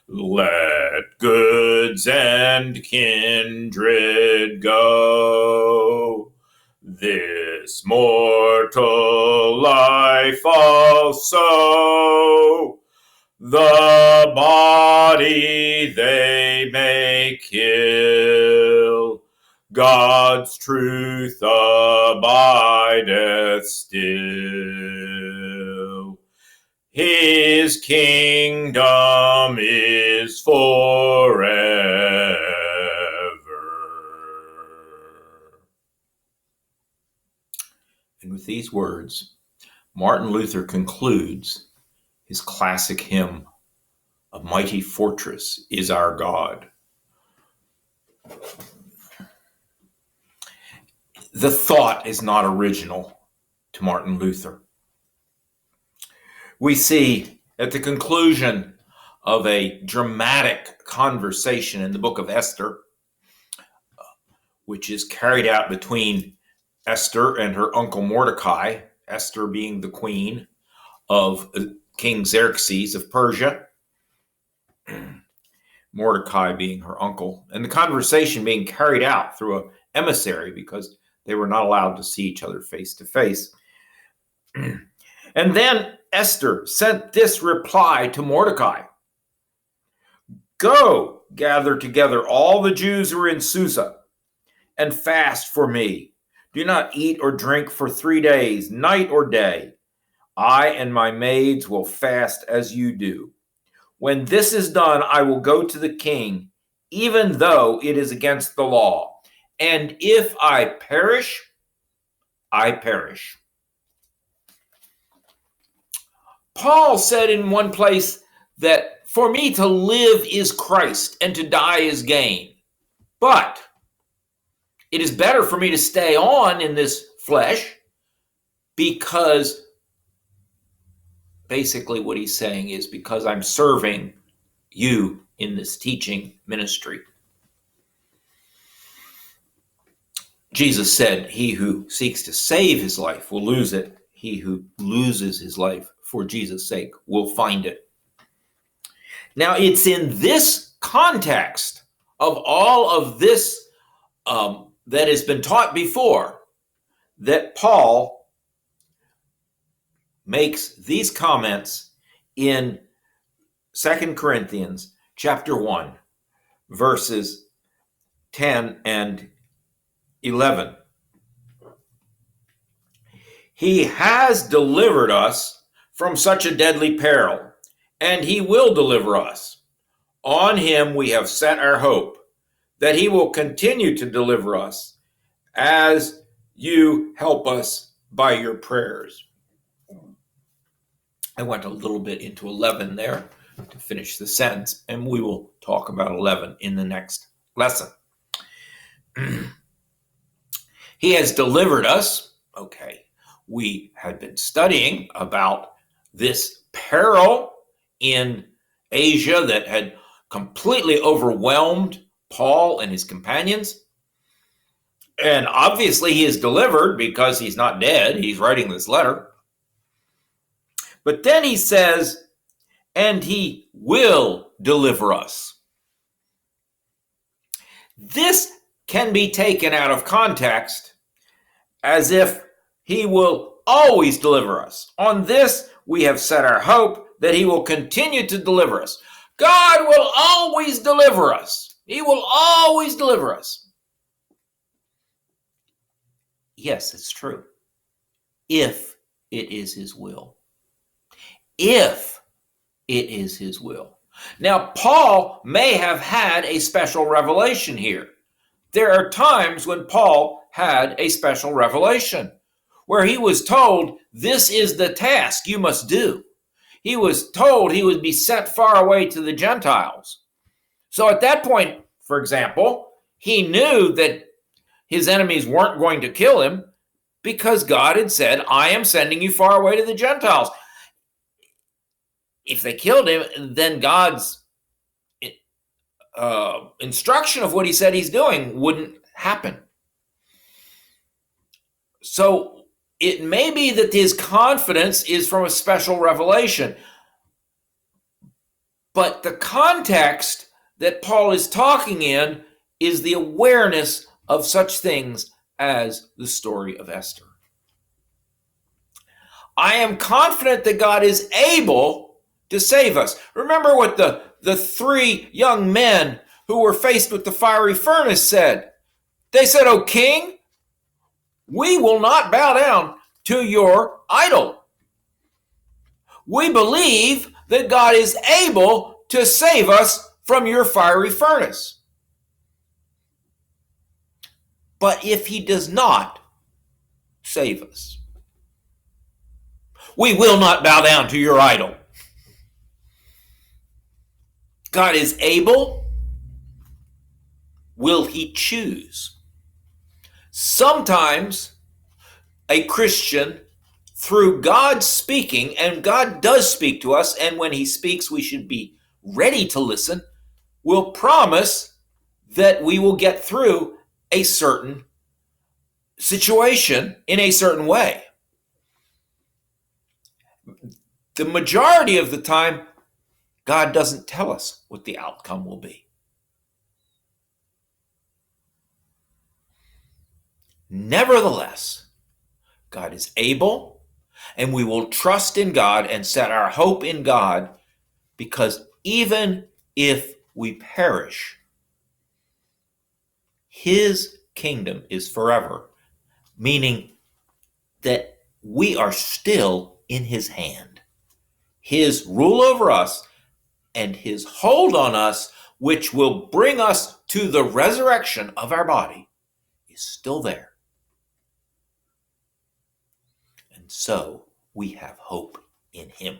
Let goods and kindred go. This mortal life also, the body they may kill. God's truth abideth still. His kingdom is forever. And with these words, Martin Luther concludes his classic hymn, "A Mighty Fortress is Our God." The thought is not original to Martin Luther. We see at the conclusion of a dramatic conversation in the book of Esther, which is carried out between Esther and her uncle Mordecai, Esther being the queen of King Xerxes of Persia, Mordecai being her uncle, and the conversation being carried out through an emissary because they were not allowed to see each other face to face. And then Esther sent this reply to Mordecai: "Go, gather together all the Jews who are in Susa, and fast for me. Do not eat or drink for 3 days, night or day. I and my maids will fast as you do. When this is done, I will go to the king, even though it is against the law. And if I perish, I perish." Paul said in one place that for me to live is Christ and to die is gain. But it is better for me to stay on in this flesh, because basically what he's saying is because I'm serving you in this teaching ministry. Jesus said, "He who seeks to save his life will lose it. He who loses his life for Jesus' sake will find it." Now, it's in this context of all of this that has been taught before that Paul makes these comments in 2 Corinthians chapter 1, verses 10 and 11. "He has delivered us from such a deadly peril, and he will deliver us. On him we have set our hope, that he will continue to deliver us as you help us by your prayers." I went a little bit into 11 there to finish the sentence, and we will talk about 11 in the next lesson. He has delivered us. Okay, we had been studying about this peril in Asia that had completely overwhelmed Paul and his companions. And obviously he is delivered because he's not dead. He's writing this letter. But then he says, and he will deliver us. This can be taken out of context as if he will always deliver us. On this we have set our hope, that he will continue to deliver us. God will always deliver us. He will always deliver us. Yes, it's true. If it is his will. If it is his will. Now, Paul may have had a special revelation here. There are times when Paul had a special revelation where he was told, this is the task you must do. He was told he would be sent far away to the Gentiles. So at that point, for example, he knew that his enemies weren't going to kill him because God had said, I am sending you far away to the Gentiles. If they killed him, then God's instruction of what he said he's doing wouldn't happen. So it may be that his confidence is from a special revelation. But the context that Paul is talking in is the awareness of such things as the story of Esther. I am confident that God is able to save us. Remember what the three young men who were faced with the fiery furnace said. They said, "O king, we will not bow down to your idol. We believe that God is able to save us from your fiery furnace. But if he does not save us, we will not bow down to your idol." God is able. Will he choose? Sometimes a Christian, through God speaking, and God does speak to us, and when he speaks, we should be ready to listen, will promise that we will get through a certain situation in a certain way. The majority of the time, God doesn't tell us what the outcome will be. Nevertheless, God is able, and we will trust in God and set our hope in God, because even if we perish, his kingdom is forever, meaning that we are still in his hand. His rule over us and his hold on us, which will bring us to the resurrection of our body, is still there. And so we have hope in him.